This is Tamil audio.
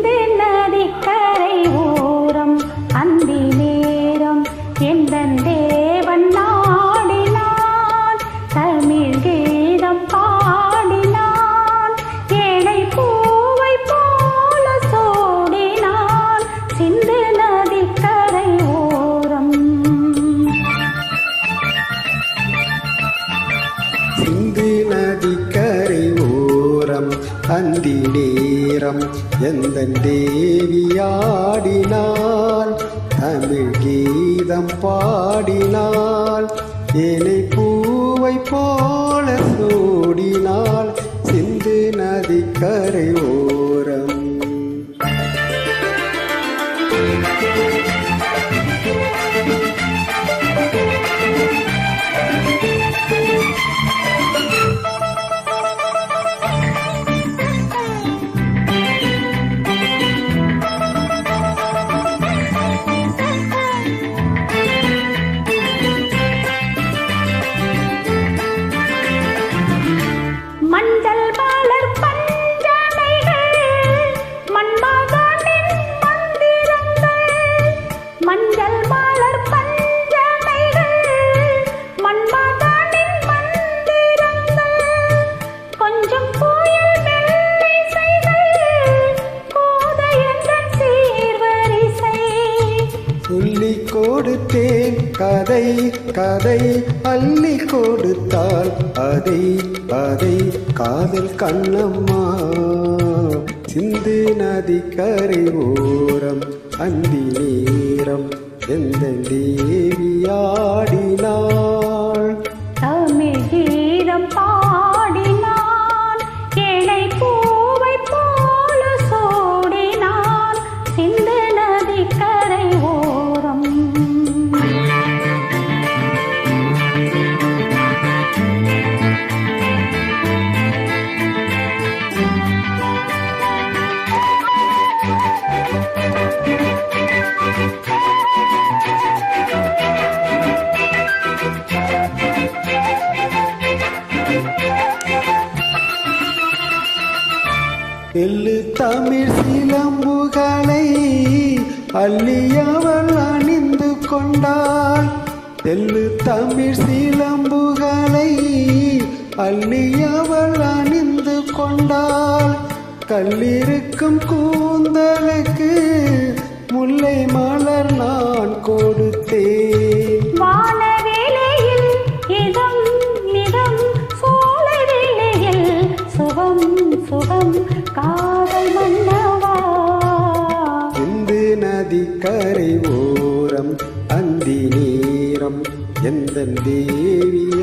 சிந்து நதிக்கரை ஓரம் அந்தி நேரம் எந்தன் தேவன் நாடினான் தமிழ் கீதம் பாடினான் ஏழை பூவை போல சோடினான் சிந்து நதிக்கரை ஓரம். சிந்து நதிக்கரை ஓரம் அந்தி நேரம் எந்தன் தேவியாடினாள் தமிழ் கீதம் பாடினாள் ஏனை பூவை போல சூடினாள் சிந்து நதிக்கரை ஓரம். மஞ்சள் மலர் பஞ்சனைகள் மன்மகனின் மந்திரங்கள் மஞ்சள் மலர் பஞ்சனைகள் மன்மகனின் மந்திரங்கள் கொஞ்சம் புயல் மெல்லிசைகள் கோதை என்ற சீர்வரிசை சொல்லிக் கொடுத்தேன் கதை கதை அள்ளி கொடுத்தாள் அதை அதை காதல் கண்ணம்மா. சிந்து நதிக்கரை ஓரம் அந்தி நேரம் எந்த தேவியாடினாள் தமிழ் கீதம் பாடினான் ஏழை பூவை போல சோடினான் சிந்து நதிக்கரை ஓரம். எள்ளு தமிழ் சிலம்புகளை அள்ளி அவள் அணிந்து கொண்டாள் எள்ளு தமிழ் சிலம்புகளை அள்ளி அவள் அணிந்து கொண்டாள் கல்லிருக்கும் கூந்தலுக்கு முல்லை மலர் நான் கொடுத்தேன் வானவேளையில் இதம் இதம் சோலைவேளையில் சுகம் சுகம் காதல் மன்னவா. சிந்து நதிக்கரை ஓரம் அந்தி நேரம் எந்தன் தேவியாடினாள்